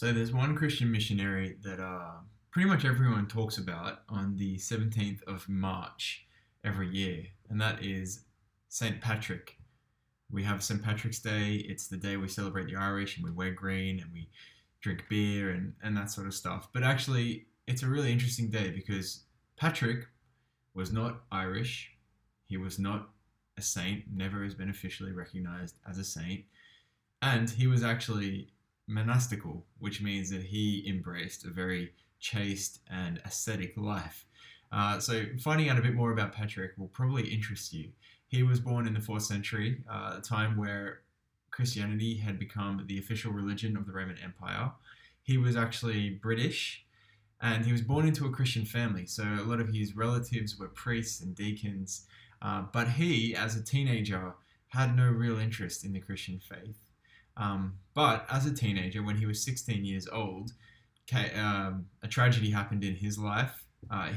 So there's one Christian missionary that pretty much everyone talks about on the 17th of March every year, and that is St. Patrick. We have St. Patrick's Day. It's the day we celebrate the Irish and we wear green and we drink beer and that sort of stuff. But actually, it's a really interesting day because Patrick was not Irish. He was not a saint, never has been officially recognized as a saint. And he was actually monastical, which means that he embraced a very chaste and ascetic life. So, finding out a bit more about Patrick will probably interest you. He was born in the 4th century, a time where Christianity had become the official religion of the Roman Empire. He was actually British, and he was born into a Christian family. So, a lot of his relatives were priests and deacons, but he, as a teenager, had no real interest in the Christian faith. But as a teenager, when he was 16 years old, a tragedy happened in his life.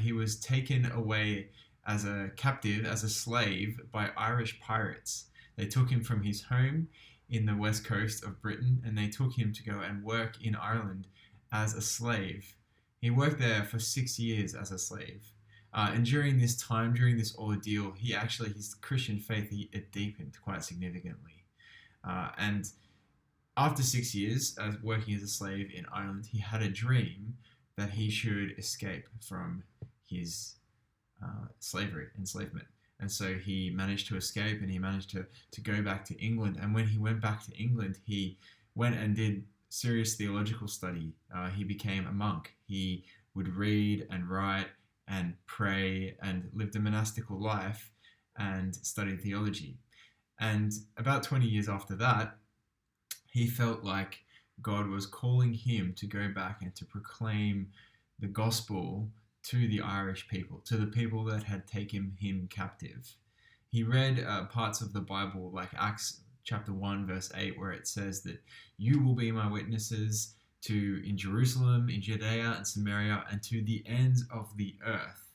He was taken away as a captive, as a slave, by Irish pirates. They took him from his home in the west coast of Britain and they took him to go and work in Ireland as a slave. He worked there for 6 years as a slave. And during this time, during this ordeal, his Christian faith, it deepened quite significantly. And after 6 years as working as a slave in Ireland, he had a dream that he should escape from his enslavement. And so he managed to escape and he managed to go back to England. And when he went back to England, he went and did serious theological study. He became a monk. He would read and write and pray and lived a monastical life and studied theology. And about 20 years after that, he felt like God was calling him to go back and to proclaim the gospel to the Irish people, to the people that had taken him captive. He read parts of the Bible, like Acts chapter 1, verse 8, where it says that you will be my witnesses in Jerusalem, in Judea and Samaria, and to the ends of the earth.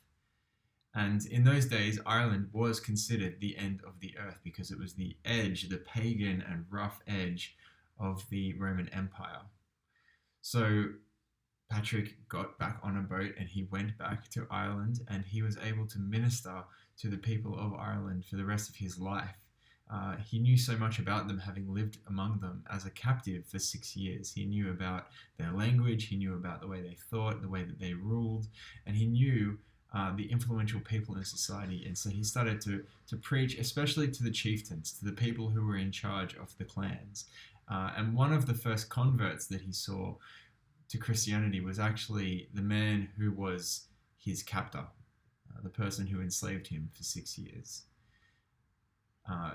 And in those days, Ireland was considered the end of the earth because it was the edge, the pagan and rough edge of the Roman Empire. So Patrick got back on a boat and he went back to Ireland and he was able to minister to the people of Ireland for the rest of his life. He knew so much about them, having lived among them as a captive for 6 years. He knew about their language, he knew about the way they thought, the way that they ruled, and he knew the influential people in society. And so he started to preach, especially to the chieftains, to the people who were in charge of the clans. And one of the first converts that he saw to Christianity was actually the man who was his captor, the person who enslaved him for 6 years. Uh,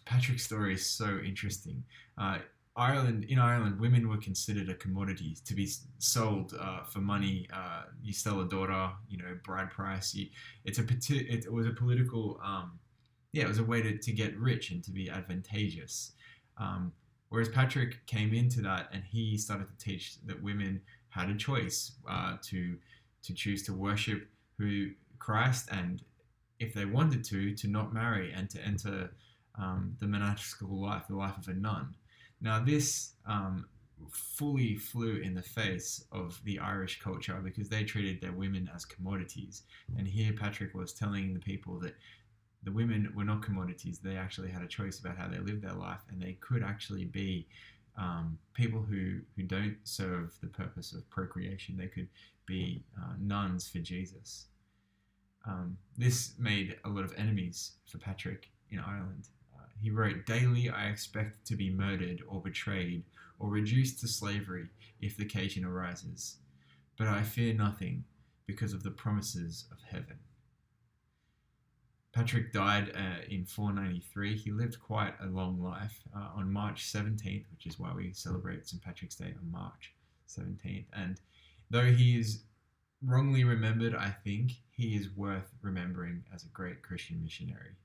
Patrick's story is so interesting. In Ireland, women were considered a commodity to be sold for money. You sell a daughter, bride price. It was a political, it was a way to get rich and to be advantageous. Whereas Patrick came into that and he started to teach that women had a choice to choose to worship Christ, and if they wanted to not marry and to enter the monastical life, the life of a nun. Now this fully flew in the face of the Irish culture because they treated their women as commodities. And here Patrick was telling the people that the women were not commodities. They actually had a choice about how they lived their life, and they could actually be people who don't serve the purpose of procreation. They could be nuns for Jesus. This made a lot of enemies for Patrick in Ireland. He wrote, "Daily I expect to be murdered or betrayed or reduced to slavery if the occasion arises. But I fear nothing because of the promises of heaven." Patrick died in 493. He lived quite a long life on March 17th, which is why we celebrate St. Patrick's Day on March 17th. And though he is wrongly remembered, I think he is worth remembering as a great Christian missionary.